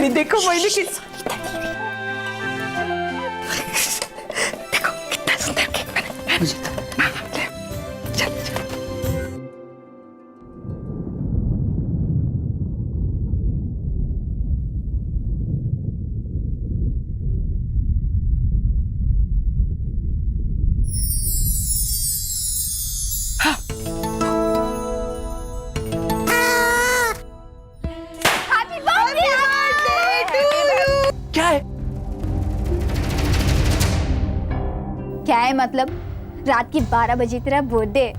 अरे देखो मोहिनी की देखो कितना सुंदर केक बना। मुझे तो चल चल। क्या है मतलब? रात की 12 बजे तेरा बर्थडे,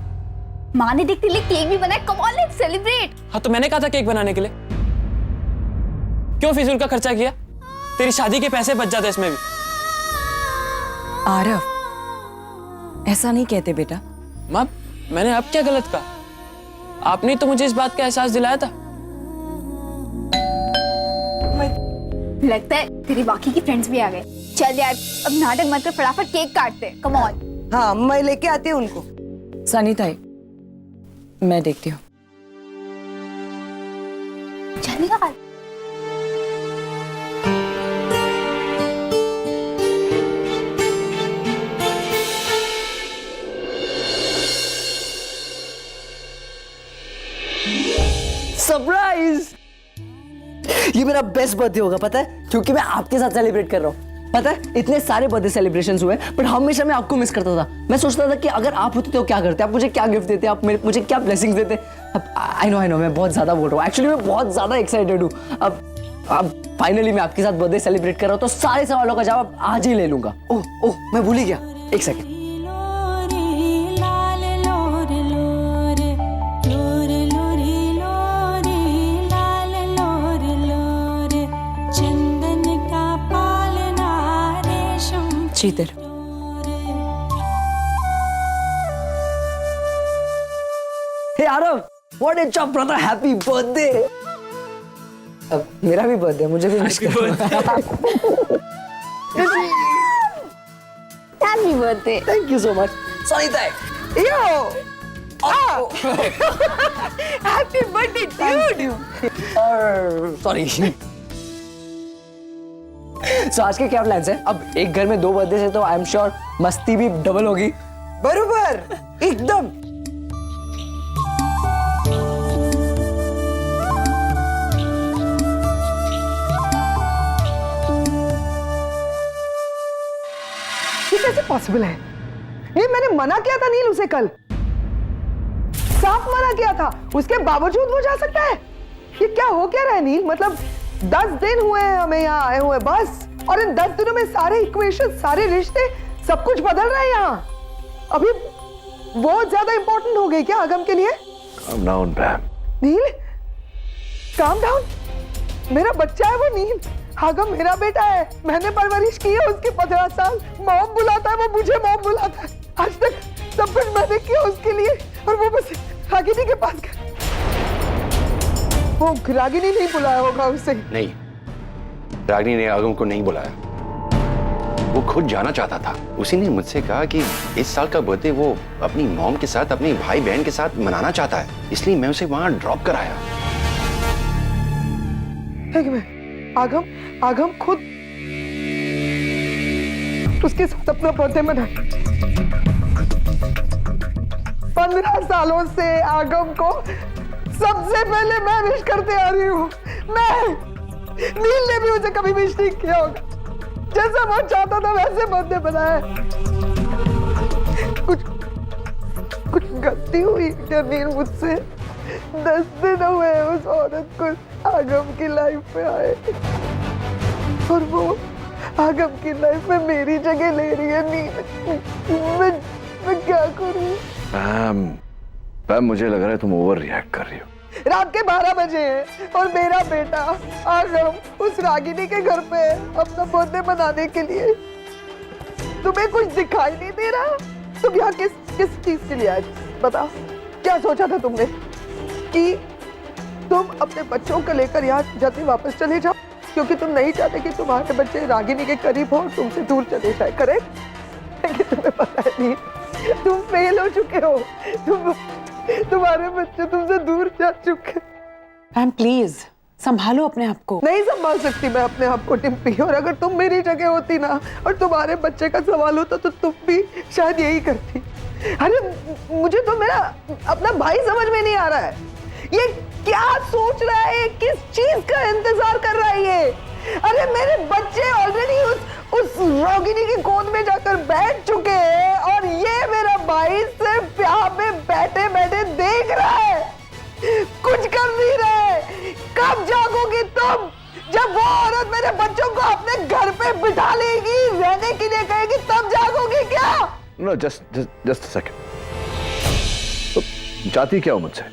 माँ ने देखते लिए केक भी बनाया। Come on let's celebrate. हाँ तो मैंने कहा था केक बनाने के लिए, क्यों फिजूल का खर्चा किया? तेरी शादी के पैसे बच जाते इसमें भी। आरव, ऐसा नहीं कहते बेटा। माँ मैंने अब क्या गलत कहा? आपने तो मुझे इस बात का एहसास दिलाया था। लगता है तेरी बाकी की फ्रेंड्स भी आ गए। चल यार अब नाटक मत कर, फटाफट केक काटते। Come on. हाँ मैं लेके आती हूँ उनको। सनी ताई, मैं देखती हूँ। चल निकाल। सरप्राइज! ये मेरा बेस्ट बर्थडे होगा पता है, क्योंकि मैं आपके साथ सेलिब्रेट कर रहा हूँ। पता है इतने सारे बर्थडे सेलिब्रेशंस हुए पर हमेशा मैं आपको मिस करता था। मैं सोचता था कि अगर आप होते तो क्या करते, आप मुझे क्या गिफ्ट देते, आप मुझे क्या ब्लेसिंग्स देते। अब आई नो मैं बहुत ज्यादा बोल रहा हूँ, एक्चुअली मैं बहुत ज्यादा एक्साइटेड हूँ। अब फाइनली मैं आपके साथ बर्थडे सेलिब्रेट कर रहा हूँ तो सारे सवालों का जवाब आज ही ले लूंगा। ओह मैं भूल ही गया, एक second. Sheetal, hey Aarav, what is your brother, happy birthday. अब मेरा भी बर्थडे, मुझे भी विश करो। Happy birthday. Thank you so much. Sorry ताई। Yo happy birthday dude. Sorry. So, आज के क्या प्लान्स हैं? अब एक घर में 2 बर्थडे से तो आई एम श्योर मस्ती भी डबल होगी। बरोबर, एकदम। ये कैसे पॉसिबल है? ये मैंने मना किया था नील उसे कल, साफ मना किया था, उसके बावजूद वो जा सकता है? ये क्या हो क्या रहा है नील? मतलब 10 दिन हुए हैं हमें यहाँ आए हुए बस, और इन 10 दिनों में सारे इक्वेशन, सारे रिश्ते, सब कुछ बदल रहा है यहाँ। अभी बहुत ज्यादा इंपॉर्टेंट हो गई क्या आगम के लिए? Calm down, Pam. नील, काम डाउन? मेरा बच्चा है वो नील, आगम मेरा बेटा है, मैंने परवरिश की है उसकी 15 साल। मॉम बुलाता है वो मुझे, मॉम बुलाता है। आज तक सब कुछ मैंने किया उसके लिए, और वो बस रागिनी के पास गया। वो रागिनी नहीं बुलाया होगा उसे। नहीं, रागिनी ने आगम को नहीं बुलाया, वो खुद जाना चाहता था। उसी ने मुझसे कहा कि इस साल का बर्थडे वो अपनी मॉम के साथ, अपने भाई बहन के साथ मनाना चाहता है, इसलिए मैं उसे वहां ड्रॉप कराया। एक मिनट, आगम खुद उसके साथ अपना बर्थडे मनाया। 15 सालों से आगम को सबसे पहले मैं विश करते आ रही हूँ। नील ने भी मुझे कभी विश नहीं किया होगा, जैसा वो चाहता था वैसे बर्थडे बनाया। कुछ गलती हुई क्या नील मुझसे? 10 दिन हुए उस औरत को आगम की लाइफ में आए, और वो आगम की लाइफ में मेरी जगह ले रही है। नील, मैं क्या करूं? पैम, मुझे लग रहा है तुम ओवर रिएक्ट कर रही हो। रात के 12 बजे हैं और मेरा बेटा आगम उस रागिनी के घर पे अपना बर्थडे मनाने के लिए। तुम्हें कुछ दिखाई नहीं दे रहा? तुम यहाँ किस चीज के लिए आए? बताओ, क्या सोचा था तुमने कि तुम अपने बच्चों को लेकर यहाँ जल्दी वापस चले जाओ, क्योंकि तुम नहीं चाहते कि तुम्हारे बच्चे रागिनी के करीब हो और तुमसे दूर चले जाए, करेक्ट? लेकिन तुम्हें पता है नहीं, तुम फेल हो चुके हो। तुम्हारे बच्चे तुमसे दूर जा चुके। मैम प्लीज संभालो अपने आप को। नहीं संभाल सकती मैं अपने आप को टिम्पी, और अगर तुम मेरी जगह होती ना और तुम्हारे बच्चे का सवाल होता तो तुम भी शायद यही करती। अरे मुझे तो मेरा अपना भाई समझ में नहीं आ रहा है, ये क्या सोच रहा है, किस चीज का इंतजार कर रहा है ये। अरे मेरे बच्चे ऑलरेडी उस रोगिणी की गोद में जाकर बैठ चुके हैं और ये मेरा भाई सिर्फ यहाँ पे बैठे बैठे देख रहा है, कुछ कर नहीं रहा है। कब जागोगी तुम, जब वो औरत मेरे बच्चों को अपने घर पे बिठा लेगी, रहने के लिए कहेगी, तब जागोगी क्या? नो जस्ट सेकंड, तो चाहती क्या हो मुझसे?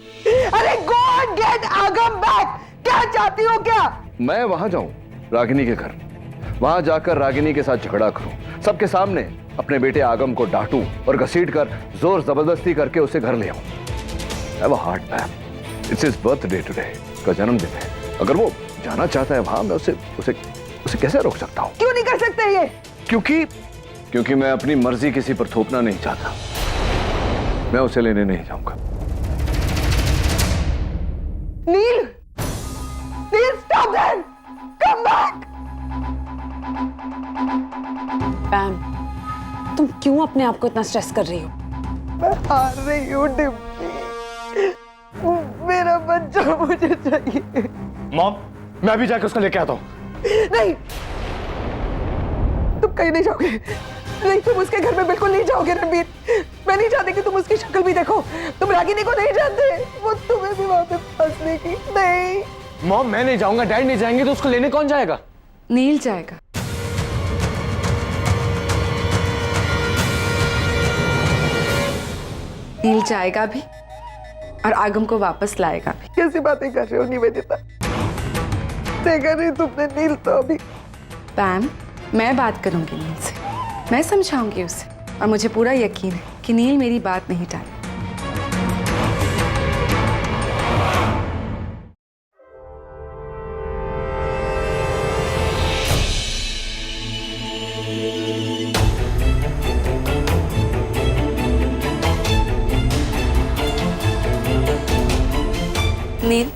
अरे गो एंड गेट आगम बैक। क्या चाहती हो क्या? मैं वहां जाऊं रागिनी के घर, वहां जाकर रागिनी के साथ झगड़ा करूं, सबके सामने अपने बेटे आगम को डांटूं और घसीट कर जोर जबरदस्ती करके उसे घर ले आऊं। Have a heart ma'am, it's his birthday today, का जन्मदिन है। अगर वो जाना चाहता है वहां, मैं उसे कैसे रोक सकता हूं? क्यों नहीं कर सकते ये? क्योंकि मैं अपनी मर्जी किसी पर थोपना नहीं चाहता। मैं उसे लेने नहीं जाऊंगा। नील, नील स्टॉप दैट, कम बैक। पैम, तुम क्यों अपने आप को इतना स्ट्रेस कर रही हो? मैं हार रही हूँ डिम्पी, मेरा बच्चा मुझे चाहिए। मॉम, मैं अभी जाकर उसको लेके आता हूँ। नहीं, तुम कहीं नहीं जाओगे, नहीं तुम उसके घर में बिल्कुल नहीं जाओगे रणबीर। मैं नहीं चाहती कि तुम उसकी शक्ल भी देखो। तुम रागिनी को नहीं जानते, वो तुम्हें भी वहां पे फंसने की। नहीं मॉम, मैं नहीं जाऊंगा, डैड नहीं जाएंगे तो उसको लेने कौन जाएगा? नील जाएगा। नील जाएगा भी और आगम को वापस लाएगा भी। कैसी बातें कर रहे हो निवेदिता? देखा नहीं तुमने नील तो अभी। पैम, मैं बात करूंगी नील से, मैं समझाऊंगी उसे, और मुझे पूरा यकीन है कि नील मेरी बात नहीं टालेगा। नील,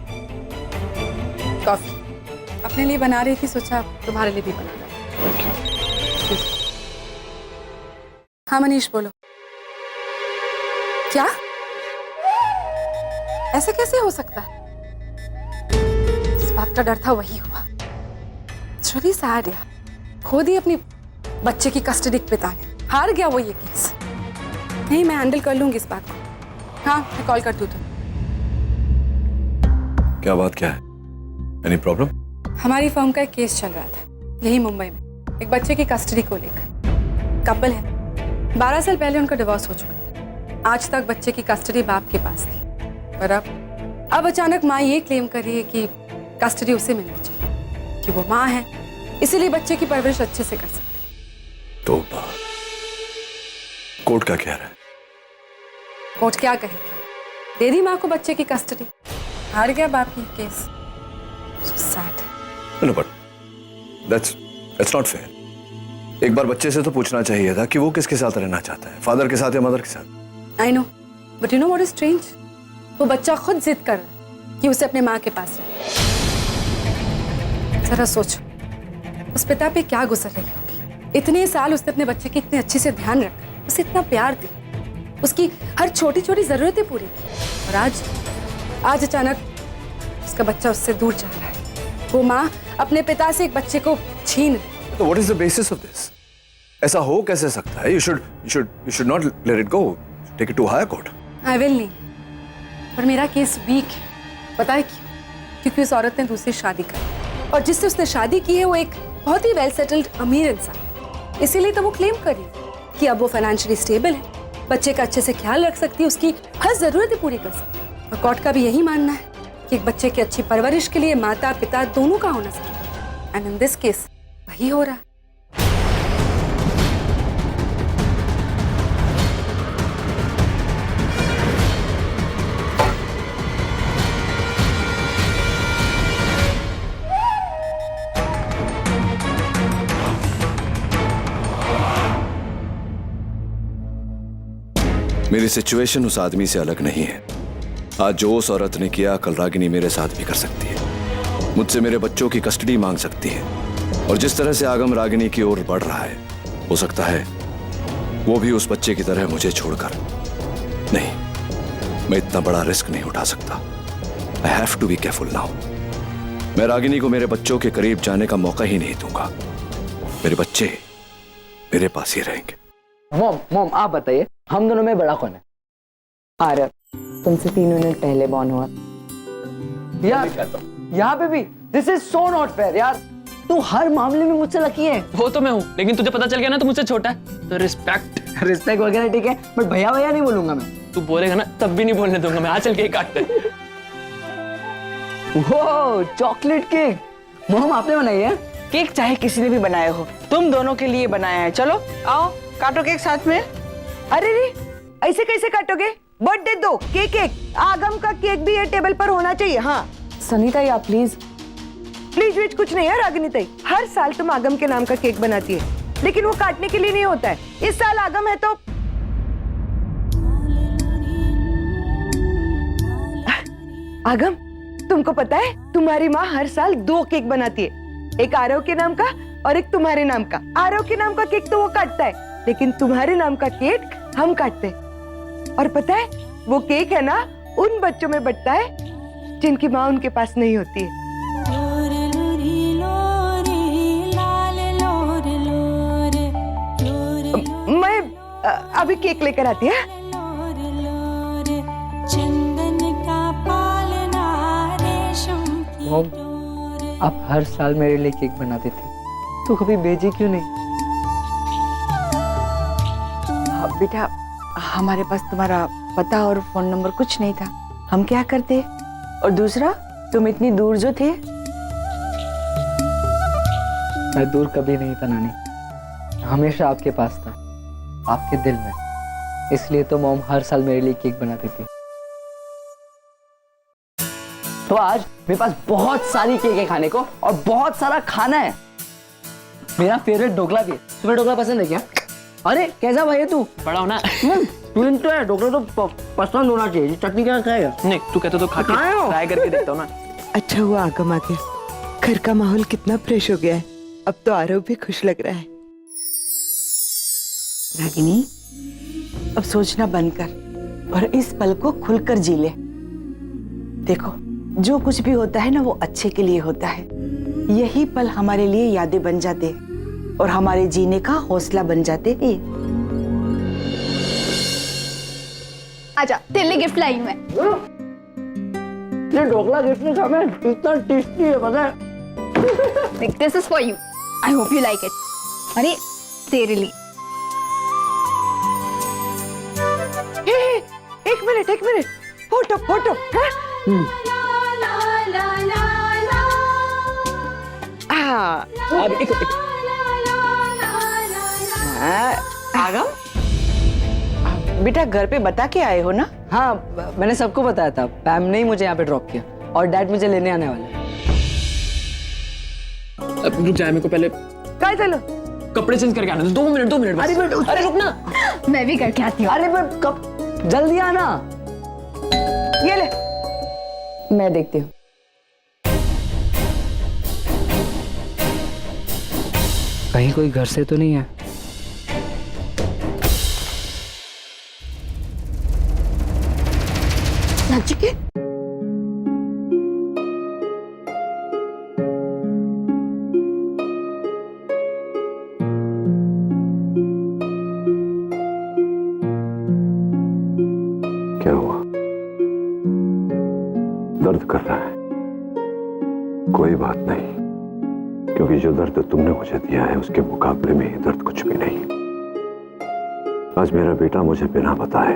कॉफी अपने लिए बना रही थी, सोचा तुम्हारे लिए भी बना लो। हाँ मनीष, बोलो। क्या? ऐसा कैसे हो सकता है? इस बात का डर था, वही हुआ। It's really sad यार, खुद ही अपनी बच्चे की कस्टडी के पिता ने हार गया वो ये केस। नहीं, मैं हैंडल कर लूंगी इस बात को। हाँ, मैं कॉल करती हूँ तुम्हें। क्या बात क्या है? Any problem? हमारी फर्म का एक केस चल रहा था यही मुंबई में, एक बच्चे की कस्टडी को लेकर। कपल है, 12 साल पहले उनका डिवोर्स हो चुका था। आज तक बच्चे की कस्टडी बाप के पास थी, पर अब अचानक माँ ये क्लेम कर रही है कि कस्टडी उसे मिलनी चाहिए, कि वो माँ है, इसीलिए बच्चे की परवरिश अच्छे से कर सकती। तो कोर्ट का क्या है? कोर्ट क्या कहेगी? दे दी माँ को बच्चे की कस्टडी, हार गया बाप ये case. So sad. No, but that's not fair. एक बार बच्चे से तो पूछना चाहिए था कि वो किसके साथ रहना चाहता है, फादर के साथ या मदर के साथ। I know, but you know what is strange? वो बच्चा खुद जिद कर रहा है कि उसे अपने माँ के पास रहे। जरा सोचो, उस पिता पे क्या गुजर रही होगी। इतने साल उसने अपने बच्चे की इतने अच्छे से ध्यान रखा, उसे इतना प्यार दिया, उसकी हर छोटी छोटी जरूरतें पूरी की, और आज अचानक उसका बच्चा उससे दूर जा रहा है। वो माँ अपने पिता से एक बच्चे को छीन रही। तो what is the basis of this? ऐसा हो कैसे सकता है? You should not let it go. Take it to higher court. I will नहीं, पर मेरा केस वीक है। पता है क्यों? क्योंकि उस औरत ने दूसरी शादी की, और जिससे उसने शादी की है वो एक बहुत ही वेल सेटल्ड अमीर इंसान। इसीलिए तो वो क्लेम कर रही है कि अब वो फाइनेंशियली स्टेबल है, बच्चे का अच्छे से ख्याल रख सकती है, उसकी हर जरूरतें पूरी कर सकती है। और कोर्ट का भी यही मानना है कि एक बच्चे की अच्छी परवरिश के लिए माता पिता दोनों का होना जरूरी है। एंड इन दिस केस वही हो रहा है। मेरी सिचुएशन उस आदमी से अलग नहीं है। आज जो उस औरत ने किया, कल रागिनी मेरे साथ भी कर सकती है। मुझसे मेरे बच्चों की कस्टडी मांग सकती है, और जिस तरह से आगम रागिनी की ओर बढ़ रहा है, हो सकता है वो भी उस बच्चे की तरह मुझे छोड़कर। नहीं, मैं इतना बड़ा रिस्क नहीं उठा सकता। I have to be careful now. मैं रागिनी को मेरे बच्चों के करीब जाने का मौका ही नहीं दूंगा। मेरे बच्चे मेरे पास ही रहेंगे। मॉम मॉम आप बताइए, हम दोनों में बड़ा कौन है? आरव, तुमसे 3 मिनट पहले बॉर्न हुआ। यार यहाँ पे भी this is so not fair यार। तू हर मामले में मुझसे लकी है। वो तो मैं हूँ, लेकिन तुझे पता चल गया ना तो मुझसे छोटा है, तो रिस्पेक्ट। रिस्पेक्ट वगैरह ठीक है, बट भैया भैया नहीं बोलूंगा मैं। तू बोलेगा ना तब भी नहीं बोलने दूंगा मैं। आ चल केक काटते हैं। वो चॉकलेट केक मोम आपने बनाई है? केक चाहे किसी ने भी बनाया हो, तुम दोनों के लिए बनाया है। चलो आओ काटो केक साथ में। अरे रे, ऐसे कैसे काटोगे? बर्थडे दो, केक एक, आगम का केक भी ये टेबल पर होना चाहिए। हाँ सनीता या प्लीज प्लीज वीज कुछ नहीं है रागिनी ताई। हर साल तुम आगम के नाम का केक बनाती है, लेकिन वो काटने के लिए नहीं होता है। इस साल आगम है तो आगम, तुमको पता है तुम्हारी माँ हर साल 2 केक बनाती है, एक आरव के नाम का और एक तुम्हारे नाम का। आरव के नाम का केक तो वो काटता है, लेकिन तुम्हारे नाम का केक हम काटते हैं। और पता है वो केक है ना, उन बच्चों में बंटता है जिनकी माँ उनके पास नहीं होती है। मैं अभी केक लेकर आती है। मॉम, आप हर साल मेरे लिए केक बनाते थे, तो कभी भेजी क्यों नहीं? बेटा, हमारे पास तुम्हारा पता और फोन नंबर कुछ नहीं था, हम क्या करते? और दूसरा, तुम इतनी दूर जो थे। मैं दूर कभी नहीं था नानी, हमेशा आपके पास था, आपके दिल में। इसलिए तो मॉम हर साल मेरे लिए केक बनाती थी। तो आज मेरे पास बहुत सारी केक है खाने को, और बहुत सारा खाना है। मेरा फेवरेट ढोकला भी है। तुम्हें ढोकला पसंद है क्या? अरे कैसा भाई है तू? बड़ा हो ना। तो है, ढोकला तो पसंद होना चाहिए। चटनी क्या खाएगा? नहीं, तू कहते तो खा के ट्राई करके देखता हूँ ना। अच्छा हुआ आगम आ गया, घर का माहौल कितना फ्रेश हो गया है। अब तो आरव भी खुश लग रहा है। रागिनी, अब सोचना बंद कर और इस पल को खुलकर जी ले। देखो, जो कुछ भी होता है ना, वो अच्छे के लिए होता है। यही पल हमारे लिए यादें बन जाते और हमारे जीने का हौसला बन जाते हैं। आजा, तेरे लिए गिफ्ट लाई हूं मैं। ये ढोकला गिफ्ट में था, मैं इतना टेस्टी है पता है। This is for you, I hope you like it. अरे तेरे लिए। एक मिनट, फोटो फोटो। हाँ? आगम, बेटा घर पे बता के आए हो ना? हाँ, मैंने सबको बताया था। पैम ने ही मुझे यहाँ पे ड्रॉप किया, और डैड मुझे लेने आने वाले हैं। अब रुक जाए, मेरे को पहले काय चलो कपड़े चेंज करके आना। 2 मिनट बस। अरे रुक ना। मैं भी करके आती हूँ। अरे मैं कब, जल्दी आना। ये ले, मैं देखती हूँ। कहीं कोई घर से तो नहीं है? नचिकेत, क्या हुआ? दर्द कर रहा है? कोई बात नहीं, क्योंकि जो दर्द तुमने मुझे दिया है उसके मुकाबले में ये दर्द कुछ भी नहीं। आज मेरा बेटा मुझे बिना बताए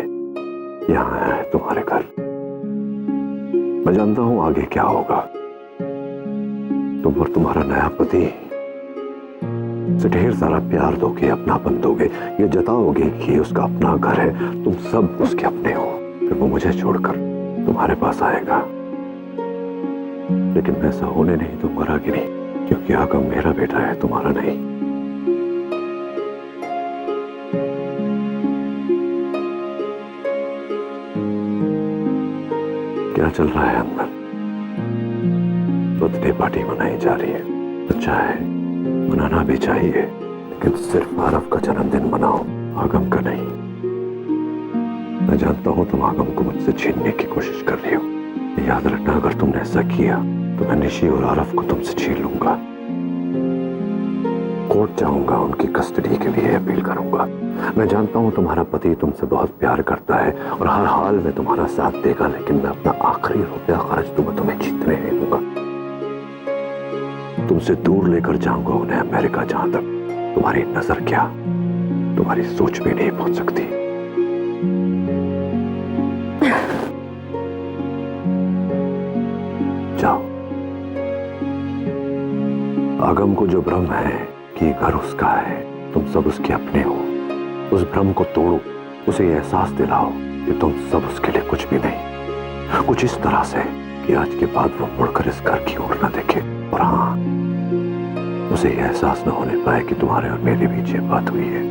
यहाँ आया है तुम्हारे घर। मैं जानता हूं आगे क्या होगा। तुम और तुम्हारा नया पति से ढेर सारा प्यार दोगे, अपनापन दोगे, ये जताओगे कि उसका अपना घर है, तुम सब उसके अपने हो। फिर वो मुझे छोड़कर तुम्हारे पास आएगा, लेकिन मैं ऐसा होने नहीं दूंगा रागिनी, क्योंकि आगम मेरा बेटा है, तुम्हारा नहीं। क्या चल रहा है अंदर? तो बर्थडे पार्टी मनाई जा रही है। अच्छा है, मनाना भी चाहिए, लेकिन सिर्फ आरव का जन्मदिन मनाओ, आगम का नहीं। मैं जानता हूं तुम आगम को मुझसे छीनने की कोशिश कर रही हो। याद रखना, अगर तुमने ऐसा किया तो मैं निशी और आरव को तुमसे छीन लूंगा। कोर्ट जाऊंगा, उनकी कस्टडी के लिए अपील करूंगा। मैं जानता हूं तुम्हारा पति तुमसे बहुत प्यार करता है और हर हाल में तुम्हारा साथ देगा, लेकिन मैं अपना आखिरी रुपया खर्च दूंगा, तुम्हें जीतने नहीं दूंगा। तुमसे दूर लेकर जाऊंगा उन्हें, अमेरिका, जहां तक तुम्हारी नजर क्या, तुम्हारी सोच भी नहीं पहुंच सकती। जाओ। आगम को जो भ्रम है कि घर उसका है, तुम सब उसके अपने हो, उस भ्रम को तोड़ो, उसे यह एहसास दिलाओ कि तुम सब उसके लिए कुछ भी नहीं। कुछ इस तरह से कि आज के बाद वो मुड़कर इस घर की ओर न देखे, और हाँ, उसे यह एहसास न होने पाए कि तुम्हारे और मेरे बीच ये बात हुई है।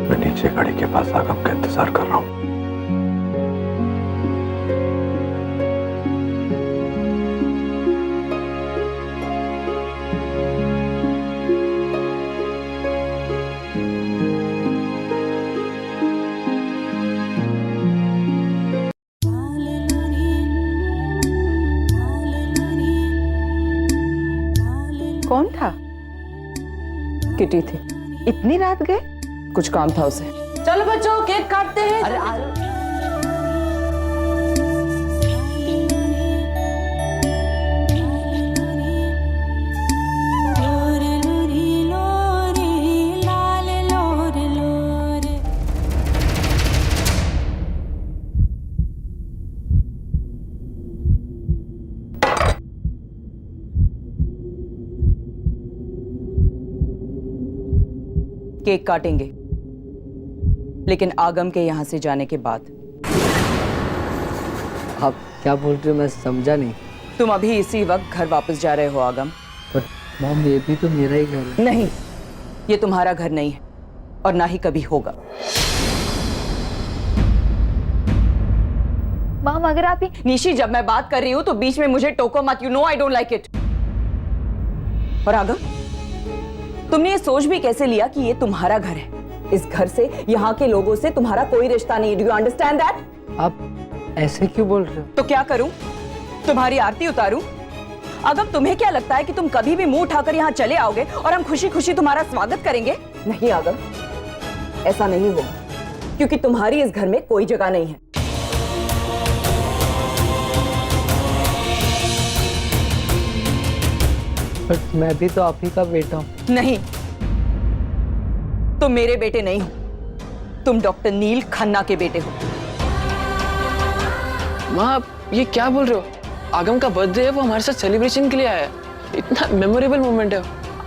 मैं नीचे गाड़ी के पास आगम का इंतजार कर रहा हूं। कौन था? किटी थी। इतनी रात गए? कुछ काम था उसे। चलो बच्चों, केक काटते हैं। अरे केक काटेंगे, लेकिन आगम के यहां से जाने के बाद। आप क्या बोल रहे हो, मैं समझा नहीं। तुम अभी इसी वक्त घर वापस जा रहे हो आगम। पर मॉम, ये भी तो मेरा ही घर है। नहीं, ये तुम्हारा घर नहीं है और ना ही कभी होगा। मॉम, अगर आप निशी, जब मैं बात कर रही हूं तो बीच में मुझे टोको मत। You know I don't like it. और आगम, तुमने ये सोच भी कैसे लिया कि ये तुम्हारा घर है? इस घर से, यहाँ के लोगों से तुम्हारा कोई रिश्ता नहीं। Do you understand that? आप ऐसे क्यों बोल रहे हो? तो क्या करूं? तुम्हारी आरती उतारूं? आगम, तुम्हें क्या लगता है कि तुम कभी भी मुंह उठाकर यहाँ चले आओगे और हम खुशी खुशी तुम्हारा स्वागत करेंगे? नहीं आगम, ऐसा नहीं होगा, क्योंकि तुम्हारी इस घर में कोई जगह नहीं है। बट मैं भी तो आप ही का बेटा हूँ। नहीं, तुम मेरे बेटे नहीं हो, तुम डॉक्टर नील खन्ना के बेटे हो। माँ, आप ये क्या बोल रहे हो? आगम का बर्थडे है, वो हमारे साथ सेलिब्रेशन के लिए आया है। इतना मेमोरेबल मोमेंट है,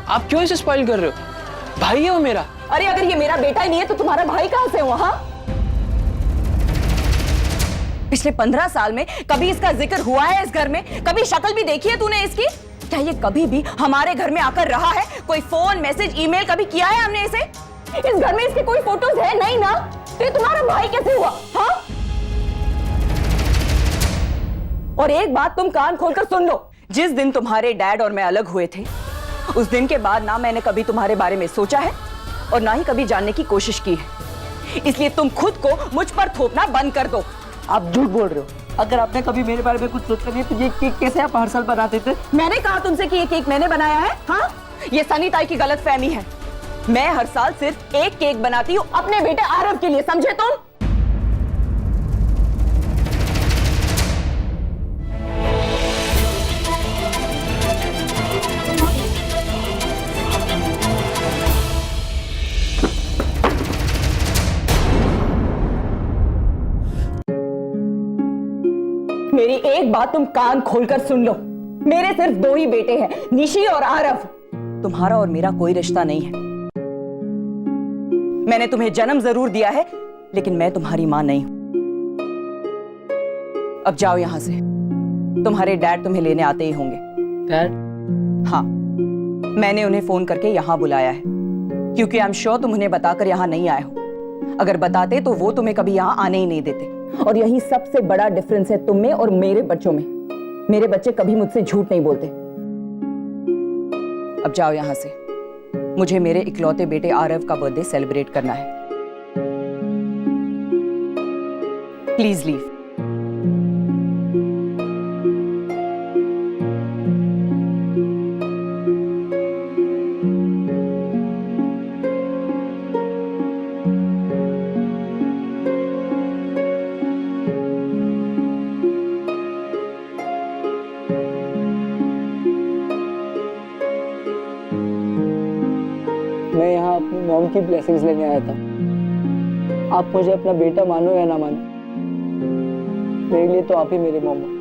आप क्यों इसे स्पॉइल कर रहे हो? भाई है वो मेरा। अरे अगर ये मेरा बेटा ही नहीं है तो तुम्हारा भाई कहां से हुआ? हाँ, पिछले 15 साल में कभी इसका जिक्र हुआ है इस घर में? कभी शक्ल भी देखी है तूने इसकी? क्या ये कभी भी हमारे घर में आकर रहा है? कोई फोन, मैसेज, ईमेल कभी किया है हमने इसे? इस घर में इसके कोई फोटोज है नहीं ना? तो ये तुम्हारा भाई कैसे हुआ? हाँ? और एक बात तुम कान खोलकर सुन लो, जिस दिन तुम्हारे डैड और मैं अलग हुए थे, उस दिन के बाद ना मैंने कभी तुम्हारे बारे में सोचा है और ना ही कभी जानने की कोशिश की है। इसलिए तुम खुद को मुझ पर थोपना बंद कर दो। आप झूठ बोल रहे हो। अगर आपने कभी मेरे बारे में कुछ सोचा नहीं तो ये केक कैसे आप हर साल बनाते थे? मैंने कहा तुमसे कि ये केक मैंने बनाया है? हाँ, ये सनी ताई की गलतफहमी है। मैं हर साल सिर्फ एक केक बनाती हूँ अपने बेटे आरव के लिए, समझे तुम? मेरी एक बात तुम कान खोलकर सुन लो, मेरे सिर्फ 2 ही बेटे हैं, निशी और आरव। तुम्हारा और मेरा कोई रिश्ता नहीं है। मैंने तुम्हें जन्म जरूर दिया है, लेकिन मैं तुम्हारी मां नहीं हूं। अब जाओ यहां से, तुम्हारे डैड तुम्हें लेने आते ही होंगे। डैड? हाँ, मैंने उन्हें फोन करके यहां बुलाया है, क्योंकि आई एम श्योर तुम उन्हें बताकर यहां नहीं आए हो। अगर बताते तो वो तुम्हें कभी यहां आने ही नहीं देते। और यही सबसे बड़ा डिफरेंस है तुम में और मेरे बच्चों में। मेरे बच्चे कभी मुझसे झूठ नहीं बोलते। अब जाओ यहां से, मुझे मेरे इकलौते बेटे आरव का बर्थडे सेलिब्रेट करना है। Please leave. मैं यहाँ अपनी मॉम की ब्लेसिंग्स लेने आया था। आप मुझे अपना बेटा मानो या ना मानो, मेरे लिए तो आप ही मेरे मॉम हो।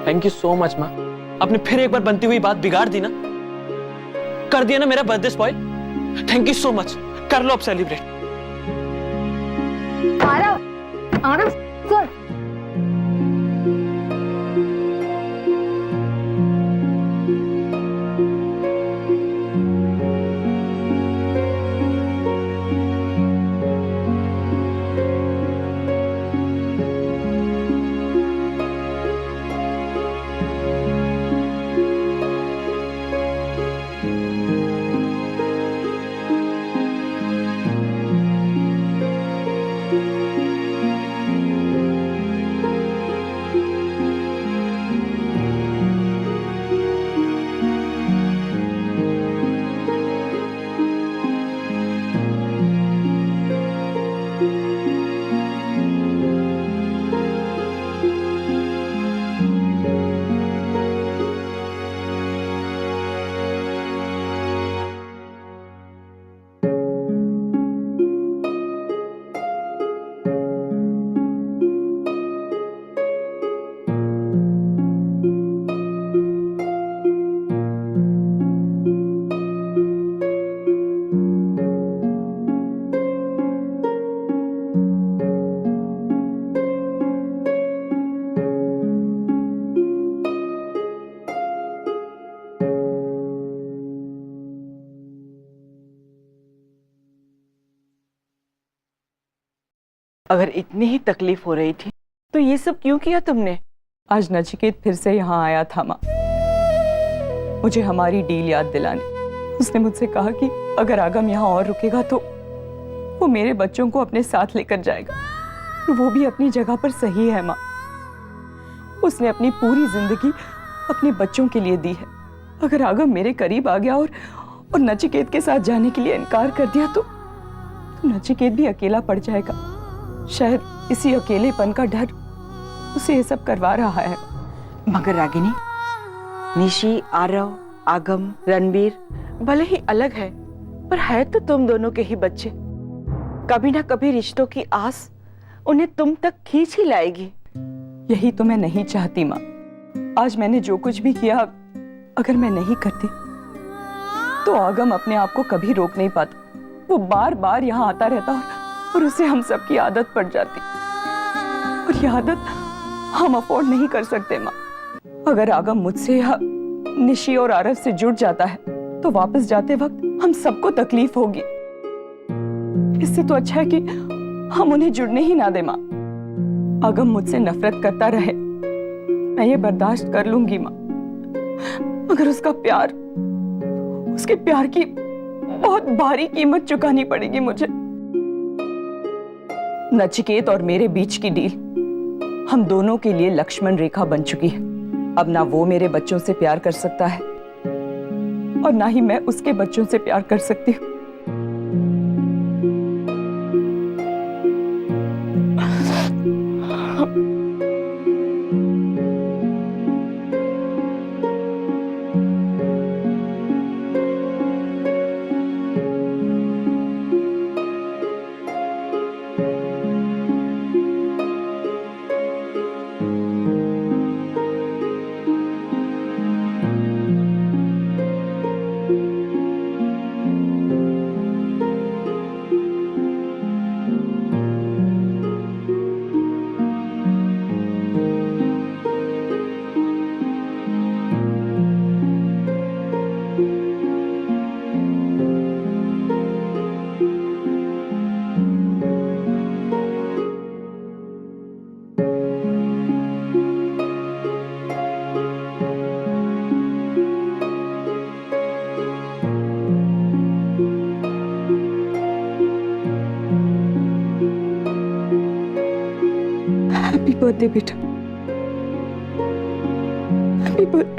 थैंक यू सो मच माँ। आपने फिर एक बार बनती हुई बात बिगाड़ दी ना, कर दिया ना मेरा birthday spoil. Thank you so much. कर लो अब सेलिब्रेट। आरव, आरव सुन। अगर इतनी ही तकलीफ हो रही थी तो ये सब क्यों किया तुमने? आज नचिकेत फिर से यहाँ आया था माँ, मुझे हमारी डील याद दिलाने। उसने मुझसे कहा कि अगर आगम यहाँ और रुकेगा तो वो मेरे बच्चों को अपने साथ लेकर जाएगा। वो भी अपनी जगह पर सही है माँ। उसने अपनी पूरी जिंदगी अपने बच्चों के लिए दी है। अगर आगम मेरे करीब आ गया और नचिकेत के साथ जाने के लिए इनकार कर दिया तो नचिकेत भी अकेला पड़ जाएगा। शायद इसी अकेलेपन का डर उसे ये सब करवा रहा है। मगर रागिनी, निशी, आरव, आगम, रणबीर भले ही अलग है पर है तो तुम दोनों के ही बच्चे। कभी ना कभी रिश्तों की आस उन्हें तुम तक खींच ही लाएगी। यही तो मैं नहीं चाहती माँ। आज मैंने जो कुछ भी किया, अगर मैं नहीं करती तो आगम अपने आप को कभी रोक नहीं पाता। वो बार बार यहाँ आता रहता और उसे हम सबकी आदत पड़ जाती, और ये आदत हम अफोर्ड नहीं कर सकते माँ। अगर आगम मुझसे या निशी और आरव से जुड़ जाता है तो वापस जाते वक्त हम सबको तकलीफ होगी। इससे तो अच्छा है कि हम उन्हें जुड़ने ही ना दे माँ। आगम मुझसे नफरत करता रहे, मैं ये बर्दाश्त कर लूंगी माँ, मगर उसके प्यार की बहुत भारी कीमत चुकानी पड़ेगी मुझे। नचिकेत और मेरे बीच की डील हम दोनों के लिए लक्ष्मण रेखा बन चुकी है। अब ना वो मेरे बच्चों से प्यार कर सकता है और ना ही मैं उसके बच्चों से प्यार कर सकती हूँ। हैप्पी बर्थडे बेटा, happy birthday.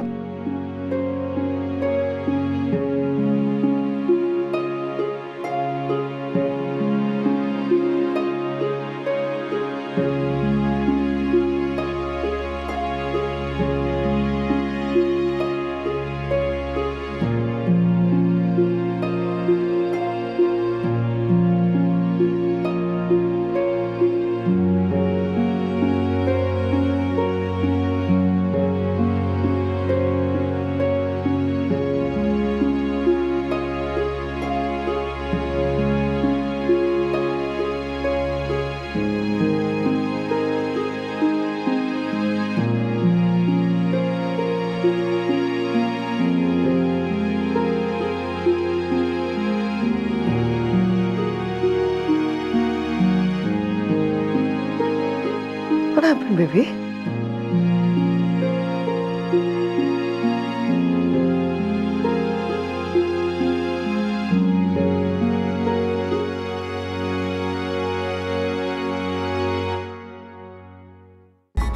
What happened, baby?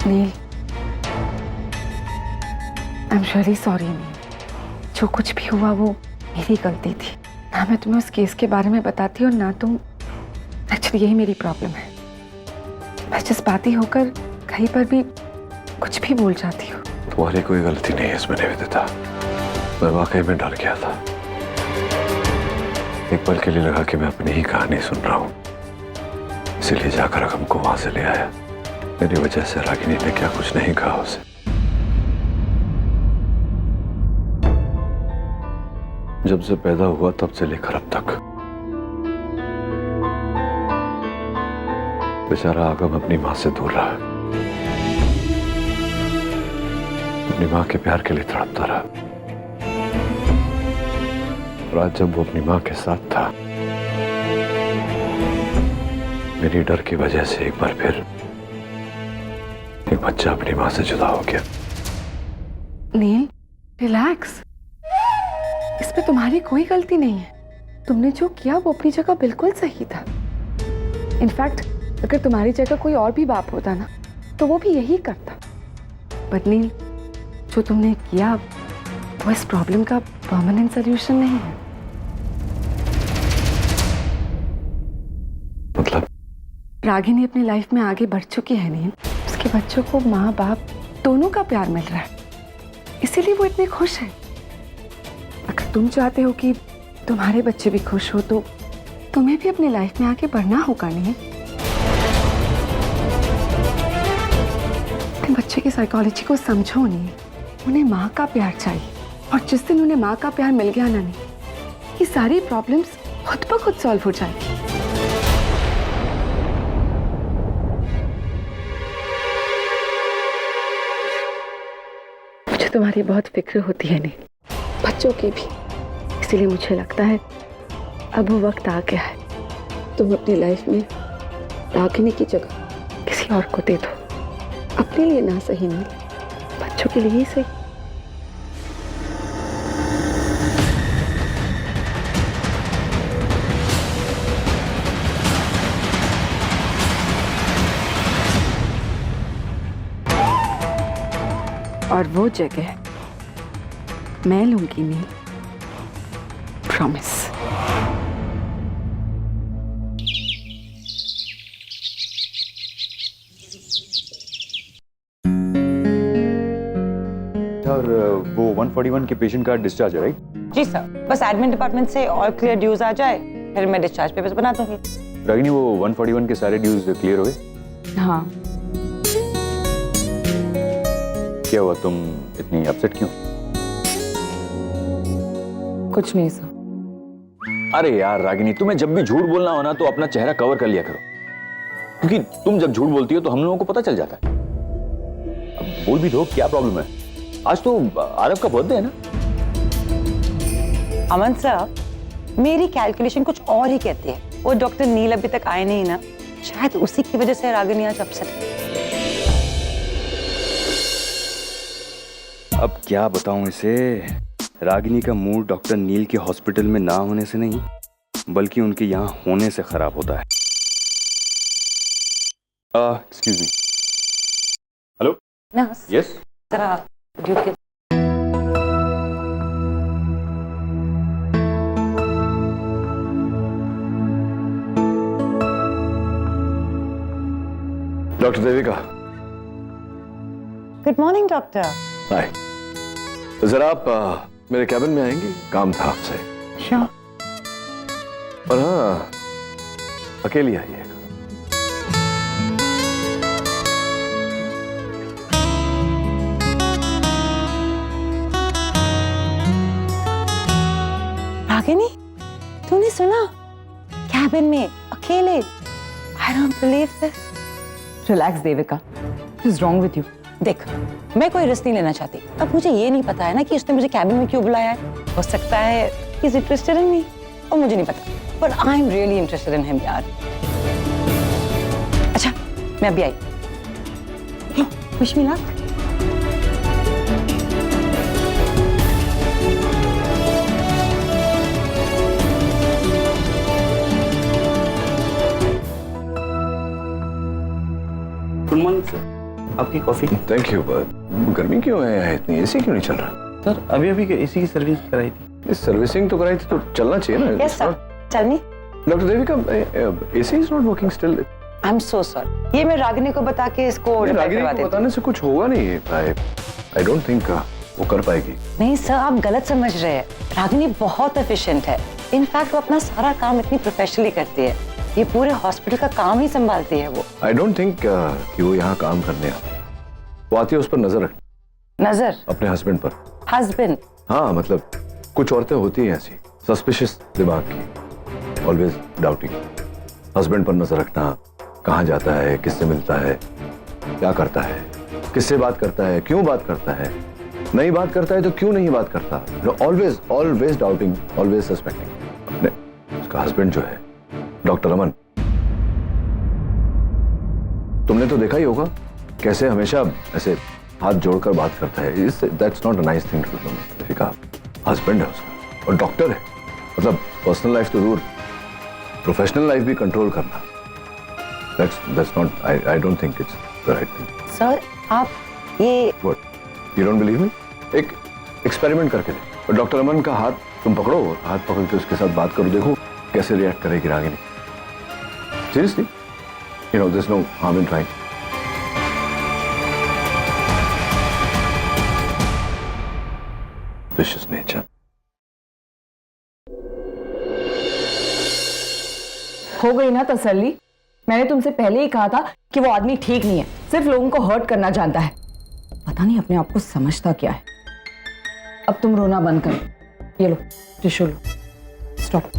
Neel, I am really sorry Neel. जो कुछ भी हुआ वो मेरी गलती थी। ना मैं तुम्हें उस केस के बारे में बताती और ना तुम। एक्चुअली यही मेरी प्रॉब्लम है। मैं जज्बाती होकर कहीं पर भी कुछ भी बोल जाती हूँ। तुम्हारी कोई गलती नहीं है इसमें निवेदिता। मैं वाकई में डर गया था। एक पल के लिए लगा कि मैं अपनी ही कहानी सुन रहा हूँ, इसीलिए जाकर अगम को वहां से ले आया। मेरी वजह से रागिनी ने क्या कुछ नहीं कहा उसे। जब से पैदा हुआ तब से लेकर अब तक बेचारा आगम अपनी मां से दूर रहा, अपनी मां के प्यार के लिए तड़पता रहा। और आज जब वो अपनी मां के साथ था, मेरी डर की वजह से एक बार फिर एक बच्चा अपनी मां से जुदा हो गया। नील, रिलैक्स। इसमें तुम्हारी कोई गलती नहीं है। तुमने जो किया वो अपनी जगह बिल्कुल सही था। इनफैक्ट अगर तुम्हारी जगह कोई और भी बाप होता ना तो वो भी यही करता। बट नील, जो तुमने किया वो इस प्रॉब्लम का परमानेंट सॉल्यूशन नहीं है। मतलब? रागिनी अपनी लाइफ में आगे बढ़ चुकी है नील। उसके बच्चों को माँ बाप दोनों का प्यार मिल रहा है, इसीलिए वो इतने खुश है। अगर तुम चाहते हो कि तुम्हारे बच्चे भी खुश हो तो तुम्हें भी अपनी लाइफ में आगे बढ़ना होगा नील। अपने बच्चे की साइकोलॉजी को समझो नील। उन्हें माँ का प्यार चाहिए और जिस दिन उन्हें माँ का प्यार मिल गया ना नील, ये सारी प्रॉब्लम्स खुद ब खुद सॉल्व हो जाएगी। मुझे तुम्हारी बहुत फिक्र होती है नील, बच्चों की भी। इसीलिए मुझे लगता है अब वो वक्त आ गया है तुम अपनी लाइफ में रागिनी की जगह किसी और को दे दो। अपने लिए ना सही नील, बच्चों के लिए ही सही। और वो जगह मैं लूंगी नील, प्रॉमिस। और वो 141 के पेशेंट का डिस्चार्ज है, राइट? जी सर, बस एडमिन डिपार्टमेंट से ऑल क्लियर ड्यूज आ जाए फिर मैं डिस्चार्ज पेपर्स बना दूंगी। रागिनी, वो 141 के सारे ड्यूज क्लियर हो गए? हाँ। क्या हुआ, तुम इतनी अपसेट क्यों? कुछ नहीं सर। अरे यार रागिनी, तुम्हें जब भी झूठ बोलना हो ना तो अपना चेहरा कवर कर लिया करो, क्योंकि तुम जब झूठ बोलती हो तो हम लोगों को पता चल जाता है। अब बोल भी दो, क्या प्रॉब्लम है? आज तो आरव का बर्थडे है ना। अमन सर, मेरी कैलकुलेशन कुछ और ही कहती है। वो डॉक्टर नील अभी तक आए नहीं ना, शायद उसी की वजह से रागिनी आज अपसेट है। अब क्या बताऊं इसे, रागिनी का मूड डॉक्टर नील के हॉस्पिटल में ना होने से नहीं बल्कि उनके यहाँ होने से खराब होता है। Excuse me, hello nurse yes जरा ड्यूटी के doctor Devika. Good morning doctor. Hi, जरा आप मेरे कैबिन में आएंगे, काम था आपसे। श्योर। और हाँ, अकेली आइएगा। रागिनी, तूने सुना? कैबिन में अकेले। I don't believe this. Relax Devika, what is wrong with you? देख, मैं कोई रिस्क नहीं लेना चाहती। अब मुझे ये नहीं पता है ना कि उसने मुझे कैबिन में क्यों बुलाया है। हो सकता है ही इज इंटरेस्टेड इन मी, और मुझे नहीं पता। But I am really interested in him यार। अच्छा, मैं अभी आई। Wish me luck. Good morning sir, आपकी कॉफी। Thank you. गर्मी क्यों है इतनी? एसी क्यों नहीं चल रहा? सर अभी अभी एसी की सर्विस कराई थी। इस सर्विसिंग तो कराई थी तो चलना चाहिए ना। Yes sir, tell me. Doctor Devika, AC is not working still. I am so sorry. ये मैं रागिनी को बता के इसको रागिनी को बताने से कुछ होगा नहीं। आई डोंट थिंक वो कर पाएगी। नहीं सर, आप गलत समझ रहे हैं। रागिनी बहुत एफिशिएंट है। इनफैक्ट वो अपना सारा काम इतनी प्रोफेशनली करती है। ये पूरे हॉस्पिटल का काम ही संभालती है वो। आई डोंट थिंक कि वो यहाँ काम करने आती है। वो आती है उस पर नजर रख, नजर अपने हस्बैंड पर। हस्बैंड? हाँ, मतलब कुछ औरतें होती हैं ऐसी, सस्पिशियस दिमाग की, ऑलवेज डाउटिंग। हस्बैंड पर नजर रखना, कहाँ जाता है, किससे मिलता है, क्या करता है, किससे बात करता है, क्यों बात करता है, नहीं बात करता है तो क्यों नहीं बात करता। Always always doubting, always suspecting. अपने उसका हस्बैंड जो है डॉक्टर अमन, तुमने तो देखा ही होगा कैसे हमेशा ऐसे हाथ जोड़कर बात करता है। That's not a nice thing to do. Devika, husband है उसका और डॉक्टर है, मतलब पर्सनल लाइफ तो दूर, प्रोफेशनल लाइफ भी कंट्रोल करना। That's not. I don't think it's the right thing. Sir, आप ये What? You don't believe me? एक एक्सपेरिमेंट करके दे। डॉक्टर अमन का हाथ तुम पकड़ो और हाथ पकड़ के उसके साथ बात करो, देखो कैसे रिएक्ट करेगी Ragini. Seriously? You know, there's no harm in trying. Vicious nature. हो गई ना तसल्ली? मैंने तुमसे पहले ही कहा था कि वो आदमी ठीक नहीं है, सिर्फ लोगों को हर्ट करना जानता है। पता नहीं अपने आप को समझता क्या है। अब तुम रोना बंद करो। ये लो टिश्यू लो। स्टॉप।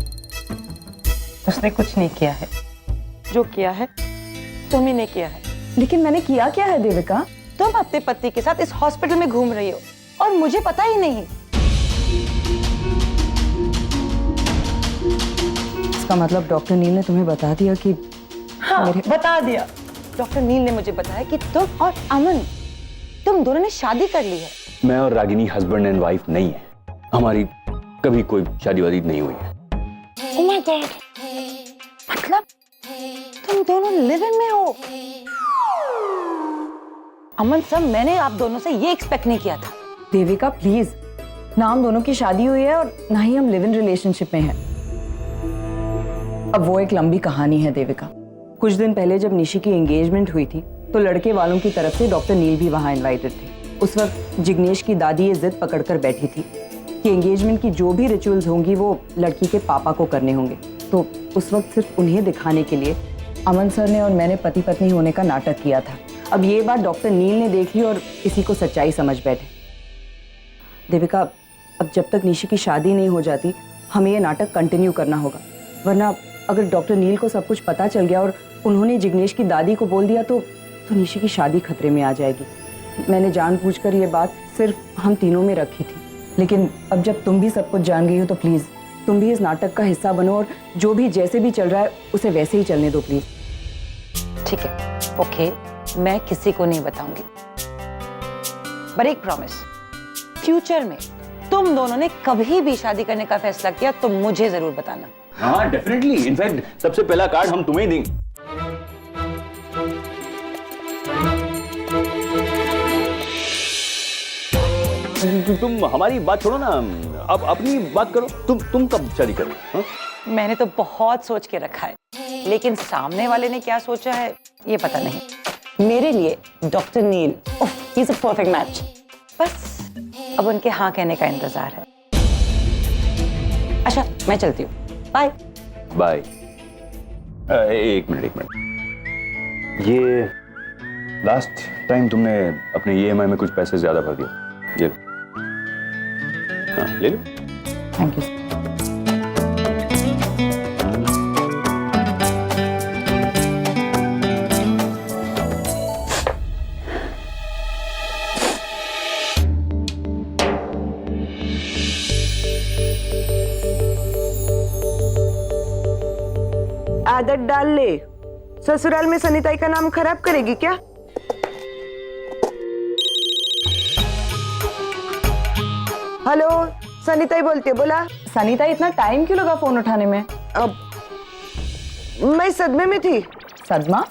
उसने कुछ नहीं किया है। जो किया है तुम ही ने किया है। लेकिन मैंने किया क्या है देविका? तुम अपने पति के साथ इस हॉस्पिटल में घूम रही हो और मुझे पता ही नहीं। इसका मतलब डॉक्टर नील ने तुम्हें बता दिया कि? हाँ, बता दिया। डॉक्टर नील ने मुझे बताया कि तुम और अमन, तुम दोनों ने शादी कर ली है। मैं और रागिनी हस्बैंड एंड वाइफ नहीं है, हमारी कभी कोई शादी वादी नहीं हुई है। Oh my God! मतलब तुम दोनों लिव इन में हो? अमन सर, मैंने आप दोनों से ये एक्सपेक्ट नहीं किया था। देविका प्लीज, ना हम दोनों की शादी हुई है और ना ही हम लिव इन रिलेशनशिप में हैं। अब वो एक लंबी कहानी है देविका। कुछ दिन पहले जब निशी की एंगेजमेंट हुई थी तो लड़के वालों की तरफ से डॉक्टर नील भी वहां इनवाइटेड थे। उस वक्त जिग्नेश की दादी ये जिद पकड़कर बैठी थी कि एंगेजमेंट की जो भी रिचुअल्स होंगी वो लड़की के पापा को करने होंगे। तो उस वक्त सिर्फ उन्हें दिखाने के लिए अमन सर ने और मैंने पति पत्नी होने का नाटक किया था। अब ये बात डॉक्टर नील ने देख ली और इसी को सच्चाई समझ बैठे। देविका, अब जब तक निशी की शादी नहीं हो जाती हमें ये नाटक कंटिन्यू करना होगा, वरना अगर डॉक्टर नील को सब कुछ पता चल गया और उन्होंने जिग्नेश की दादी को बोल दिया तो निशी की शादी खतरे में आ जाएगी। मैंने जानबूझकर ये बात सिर्फ हम तीनों में रखी थी, लेकिन अब जब तुम भी सब कुछ जान गई हो तो प्लीज तुम भी इस नाटक का हिस्सा बनो और जो भी जैसे भी चल रहा है उसे वैसे ही चलने दो प्लीज। ठीक है, ओके, मैं किसी को नहीं बताऊंगी, पर एक प्रॉमिस, फ्यूचर में तुम दोनों ने कभी भी शादी करने का फैसला किया तो मुझे जरूर बताना। हाँ डेफिनेटली, इनफैक्ट सबसे पहला कार्ड हम तुम्हें ही देंगे। तुम हमारी बात छोड़ो ना, अब अपनी बात करो। तुम कब शादी करो? हाँ? मैंने तो बहुत सोच के रखा है, लेकिन सामने वाले ने क्या सोचा है ये पता नहीं। मेरे लिए doctor Neel, he is a perfect match. बस अब उनके हाँ कहने का इंतजार है। अच्छा मैं चलती हूँ, बाय बाय। एक मिनट, ये लास्ट टाइम तुमने अपने EMI में कुछ पैसे ज्यादा भर दिए, ये हाँ, ले लो। Thank you. आदत डाल ले, ससुराल में सनिताई का नाम खराब करेगी क्या? हेलो, सनिताई बोलती है, बोला। सनीता, इतना टाइम क्यों लगा फोन उठाने में? अब मैं सदमे में थी। सदमा?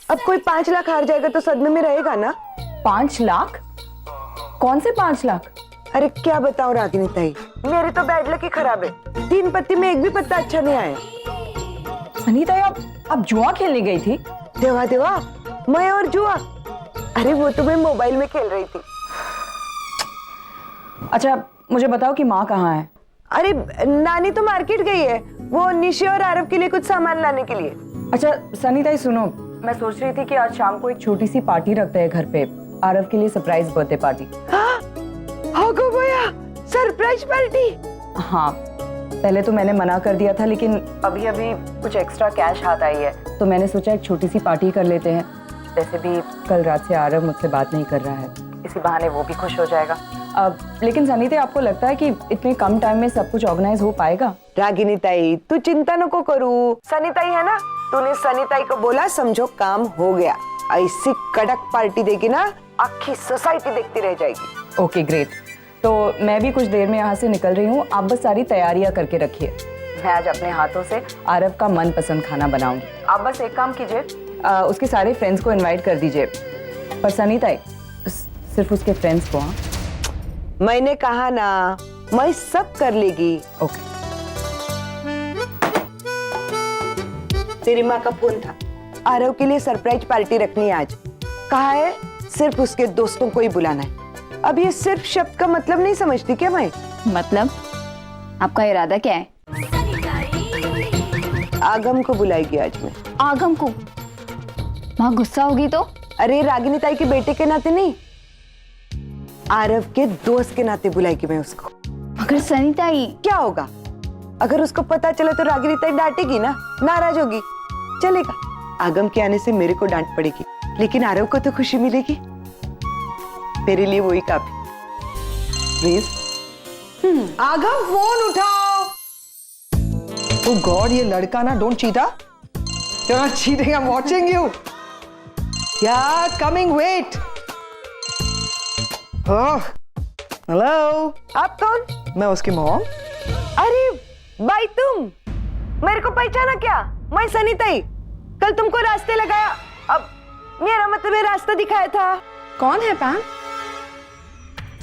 अब कोई 5 लाख हार जाएगा तो सदमे में रहेगा ना। 5 लाख? कौन से 5 लाख? अरे क्या बताऊं रागिनी ताई, मेरी तो बैड लक ही खराब है। 3 पत्ती में एक भी पत्ता अच्छा नहीं आया। सनीता, अब जुआ खेलने गई थी? देवा देवा, मैं और जुआ? अरे वो तो मैं मोबाइल में खेल रही थी। अच्छा मुझे बताओ कि माँ कहाँ है? अरे नानी तो मार्केट गई है, वो निशी और आरव के लिए कुछ सामान लाने के लिए। अच्छा सनीता सुनो, मैं सोच रही थी कि आज शाम को एक छोटी सी पार्टी रखते हैं घर पे, आरव के लिए सरप्राइज बर्थडे पार्टी। हो गया सरप्राइज पार्टी? हाँ, पहले तो मैंने मना कर दिया था, लेकिन अभी अभी कुछ एक्स्ट्रा कैश हाथ आई है, तो मैंने सोचा एक छोटी सी पार्टी कर लेते हैं। वैसे भी कल रात से आरव मुझसे बात नहीं कर रहा है, इसी बहाने वो भी खुश हो जाएगा। अब लेकिन सनीता, आपको लगता है कि इतने कम टाइम में सब कुछ ऑर्गेनाइज हो पाएगा? रागिनी ताई तू चिंता नको करू, सनीताई है ना, तूने सनीताई को बोला समझो काम हो गया। ऐसी कड़क पार्टी देगी ना, आखी सोसाइटी देखती रह जाएगी। ओके ग्रेट, तो मैं भी कुछ देर में यहाँ से निकल रही हूँ, आप बस सारी तैयारियां करके रखिए। मैं आज अपने हाथों से आरव का मनपसंद खाना बनाऊंगी। आप बस एक काम कीजिए, उसके सारे फ्रेंड्स को इनवाइट कर दीजिए, पर सनीता सिर्फ उसके फ्रेंड्स को। हाँ मैंने कहा ना, मैं सब कर लेगी। ओके। तेरी माँ का फोन था, आरव के लिए सरप्राइज पार्टी रखनी है आज। कहा है सिर्फ उसके दोस्तों को ही बुलाना है। अब ये सिर्फ शब्द का मतलब नहीं समझती क्या मैं? मतलब आपका इरादा क्या है? आगम को बुलाएगी आज मैं। आगम को? माँ गुस्सा होगी तो? अरे रागिनी ताई के बेटे के नाते नहीं, आरव के दोस्त के नाते बुलाएगी मैं उसको। मगर सनीताई, क्या होगा? अगर उसको पता चला तो रागिनी ताई डांटेगी ना, नाराज होगी। चलेगा, आगम के आने से मेरे को डांट पड़ेगी, लेकिन आरव को तो खुशी मिलेगी। मेरे लिए वही काफी। प्लीज आगम फोन उठाओ। ओह गॉड, ये लड़का ना, don't cheat. You're not cheating, I'm watching you. Yeah, coming, wait. Oh, hello. आप कौन? मैं उसकी मॉम। अरे भाई तुम मेरे को पहचाना क्या? मैं सनीताई, कल तुमको रास्ते लगाया, अब मेरा मतलब ये रास्ता दिखाया था। कौन है पैम?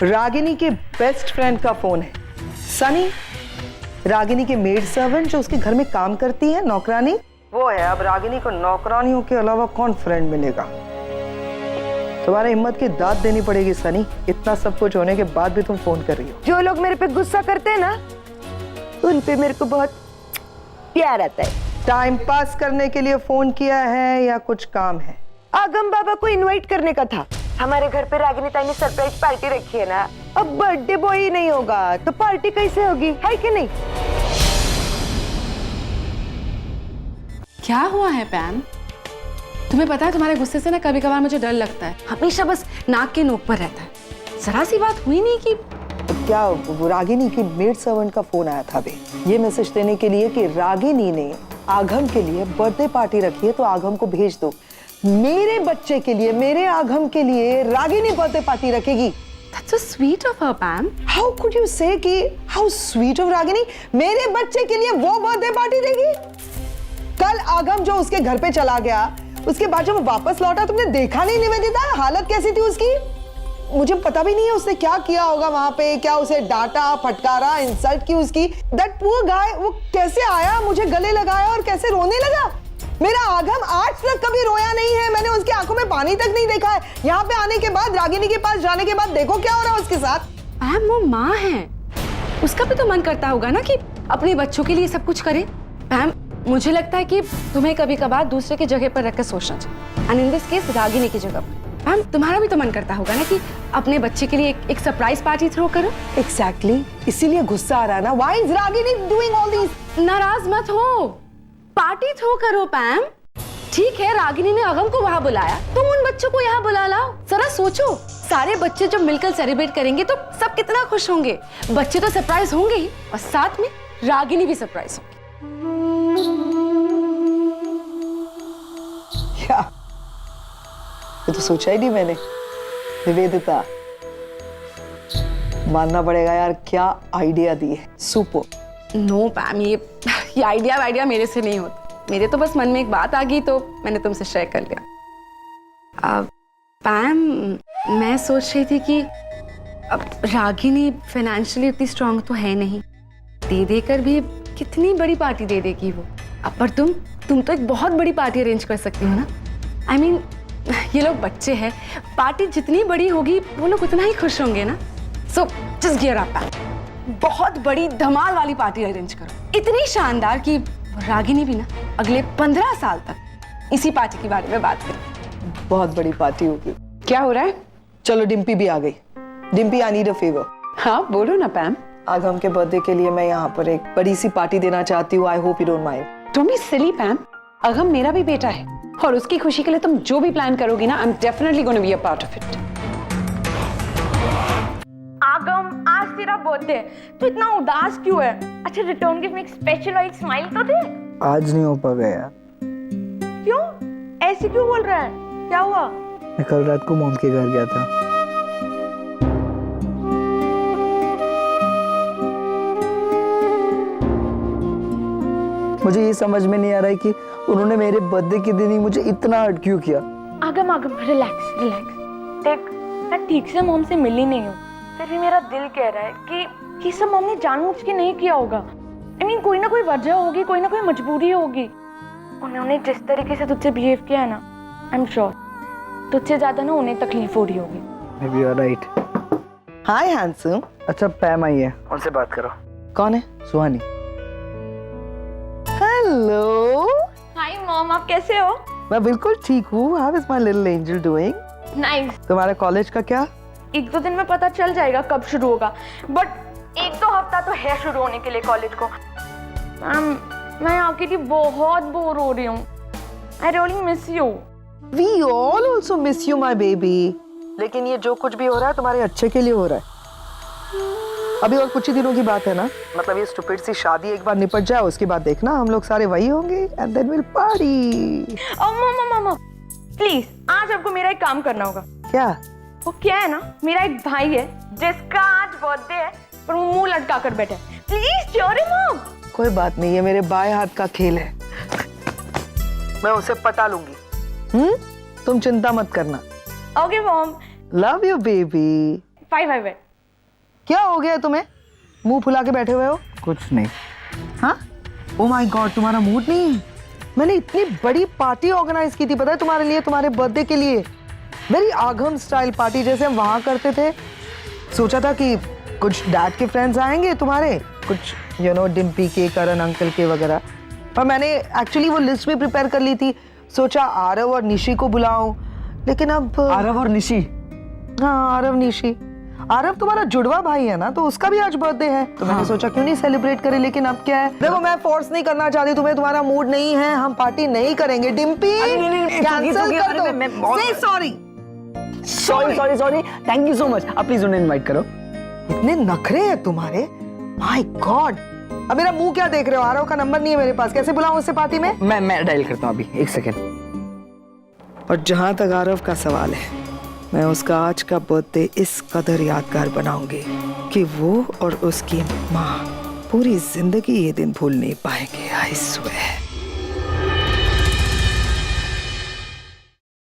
रागिनी के बेस्ट फ्रेंड का फोन है। सनी, रागिनी के मेड सर्वेंट जो उसके घर में काम करती है, नौकरानी, वो है। अब रागिनी को नौकरानियों के अलावा कौन फ्रेंड मिलेगा? तुम्हारे हिम्मत की दाद देनी पड़ेगी सनी, इतना सब कुछ होने के बाद भी तुम फोन कर रही हो। जो लोग मेरे पे गुस्सा करते हैं ना, उन पे मेरे को बहुत प्यार आता है। टाइम पास करने के लिए फोन किया है या कुछ काम है? आगम बाबा को इनवाइट करने का था। हमारे घर पे रागिनी ताई ने सरप्राइज पार्टी रखी है ना, अब बर्थडे बॉय ही नहीं होगा तो पार्टी कैसे होगी, है कि नहीं? क्या हुआ है पैम? तुम्हें पता है तुम्हारे गुस्से से ना कभी कभार मुझे डर लगता है, हमेशा बस नाक के नोक पर रहता है। जरा सी बात हुई नहीं कि क्या वो रागिनी की मेड सर्वेंट का फोन आया था बे, ये मैसेज देने के लिए कि रागिनी ने आगम के लिए बर्थडे पार्टी रखी है तो आगम को भेज दो। मेरे बच्चे के लिए, मेरे आगम के लिए रागिनी बर्थडे पार्टी रखेगी। That's so sweet of her, Pam. How could you say कि how sweet of रागिनी मेरे बच्चे के लिए वो बर्थडे पार्टी देगी? कल आगम जो उसके घर पे चला गया, उसके बाद जब वो वापस लौटा तुमने देखा नहीं निवेदिता, हालत कैसी थी उसकी? मुझे पता भी नहीं है उसने क्या किया होगा वहां पे, क्या उसे डांटा, फटकारा, इंसल्ट की उसकी। दैट पुअर गाय, वो कैसे आया, मुझे गले लगाया और कैसे रोने लगा। मेरा आगम आज तक कभी रोया नहीं है, मैंने उसकी आंखों में पानी तक नहीं देखा है। यहाँ पे आने के बाद, रागिनी के पास जाने के बाद देखो क्या हो रहा है उसके साथ। मैम वो माँ है, उसका भी तो मन करता होगा ना कि अपने बच्चों के लिए सब कुछ करे। मैम मुझे लगता है कि तुम्हें कभी कभार दूसरे की जगह पर रखकर सोचना चाहिए, and in this case Ragini की जगह पर। मैम तुम्हारा भी तो मन करता होगा ना कि अपने बच्चे के लिए एक सरप्राइज पार्टी थ्रो करो। एग्जैक्टली, इसीलिए गुस्सा आ रहा है ना। Why is Ragini doing all this? नाराज मत हो, पार्टी थ्रो करो पैम। ठीक है, रागिनी ने अगम को वहां बुलाया, तुम उन बच्चों को यहाँ बुला लाओ। जरा सोचो, सारे बच्चे जब मिलकर सेलिब्रेट करेंगे तो सब कितना खुश होंगे। बच्चे तो सरप्राइज होंगे ही, और साथ में रागिनी भी सरप्राइज होगी। क्या? ये तो सोचा ही नहीं मैंने। निवेदिता, मानना पड़ेगा यार, क्या आइडिया दी है, सुपर। नो पैम, ये आइडिया मेरे से नहीं होता। मेरे तो बस मन में एक बात आ गई तो मैंने तुमसे शेयर कर लिया। पैम मैं सोच रही थी कि अब रागिनी फाइनेंशियली उतनी स्ट्रांग तो है नहीं, दे देकर भी कितनी बड़ी पार्टी दे देगी वो। अब पर तुम तो एक बहुत बड़ी पार्टी अरेंज कर सकती हो ना। I mean, ये लोग बच्चे हैं, पार्टी जितनी बड़ी होगी वो लोग उतना ही खुश होंगे ना। सो जस्ट गियर अप पैम, बहुत बड़ी धमाल वाली पार्टी अरेंज करो, इतनी शानदार कि रागिनी भी ना अगले 15 साल तक इसी पार्टी के बारे में बात करे। बहुत बड़ी पार्टी होगी। क्या हो रहा है? चलो डिम्पी भी आ गई। Dimpy, I need a favour. हाँ बोलो ना पैम। आगम के बर्थडे के लिए मैं यहाँ पर एक बड़ी सी पार्टी देना चाहती हूँ। I hope you don't mind. तुम ही सिली पैम, अगम मेरा भी बेटा है और उसकी खुशी के लिए तुम जो भी प्लान करोगी ना, I am definitely gonna be a part of it. आगम आज तेरा बर्थडे, तू इतना उदास क्यों है? अच्छा रिटर्न गिफ्ट में एक स्पेशल और एक स्माइल तो दे। आज नहीं हो पाएगा यार। क्यों ऐसे क्यों बोल रहा है? क्या हुआ? मैं कल रात को मॉम के घर गया था। मुझे ये समझ में नहीं आ रहा है कि उन्होंने मेरे बर्थडे के दिन ही मुझे इतना हर्ट क्यों किया। आगम रिलैक्स। देख मैं ठीक से मॉम से मिली नहीं हूँ, फिर भी मेरा दिल कह रहा है कि ये सब मॉम ने जानबूझ के नहीं किया होगा। I mean, कोई ना कोई वजह होगी, कोई ना कोई मजबूरी होगी। उन्होंने जिस तरीके से तुझसे बिहेव किया है ना, आई एम श्योर तुझसे ज्यादा ना उन्हें तकलीफ हो रही होगी। Maybe you are right. Hi handsome. अच्छा पैम आई है, उनसे बात करो। कौन है? सुहानी। हेलो। हाय मॉम, आप कैसे हो? मैं बिल्कुल ठीक हूँ। How is my little angel doing? Nice. तुम्हारे कॉलेज का क्या? 1-2 दिन में पता चल जाएगा कब शुरू होगा, बट 1-2 हफ्ता तो है शुरू होने के लिए कॉलेज को। मैं आपके लिए बहुत बोर हो रही हूँ। I really miss you. We all also miss you, my baby. लेकिन ये जो कुछ भी हो रहा है तुम्हारे अच्छे के लिए हो रहा है। अभी और कुछ ही दिनों की बात है ना, मतलब ये स्टूपिड सी शादी एक बार निपट जाए, उसके बाद देखना हम लोग सारे वही होंगे and then we'll party. मम्मा प्लीज, आज आपको मेरा एक काम करना होगा। क्या? वो क्या है ना, मेरा एक भाई है जिसका आज बर्थडे है, पर वो मुंह लटका कर बैठा है। Please cheer him up. कोई बात नहीं, ये मेरे बाएं हाथ का खेल है, मैं उसे पटा लूंगी। तुम चिंता मत करना। Okay mom. Love you baby. Bye. क्या हो गया तुम्हें? मुंह फुला के बैठे हुए हो? कुछ नहीं। हाँ? ओह माय गॉड, तुम्हारा मूड नहीं है? मैंने इतनी बड़ी पार्टी ऑर्गेनाइज की थी, पता है तुम्हारे लिए, तुम्हारे बर्थडे के लिए। वेरी आगम स्टाइल पार्टी, जैसे हम वहां करते थे। सोचा था कि कुछ डैड के फ्रेंड्स आएंगे तुम्हारे, कुछ डिम्पी के, करण अंकल के वगैरह। और मैंने एक्चुअली वो लिस्ट भी प्रिपेयर कर ली थी। सोचा आरव और निशी को बुलाऊं, लेकिन अब आरव और निशी? हाँ, आरव निशी। आरव तुम्हारा जुड़वा भाई है ना, तो उसका भी आज बर्थडे है, तो मैंने सोचा क्यों नहीं सेलिब्रेट करें। लेकिन अब क्या है, देखो मैं फोर्स नहीं करना चाहती तुम्हें, तुम्हारा मूड नहीं है, हम पार्टी नहीं करेंगे। डिम्पी कैंसिल कर दो। से sorry, thank you so much. आप प्लीज उन्हें इनवाइट करो। इतने नखरे हैं तुम्हारे, माय गॉड। अब मेरा मुंह क्या देख रहे हो? आरव का नंबर नहीं है मेरे पास, कैसे बुलाऊं उससे पार्टी में? मैं डायल करता हूँ अभी, एक सेकेंड। और जहां तक आरव का सवाल है, मैं उसका आज का बर्थडे इस कदर यादगार बनाऊंगी कि वो और उसकी माँ पूरी जिंदगी ये दिन भूल नहीं पाएंगे। I swear.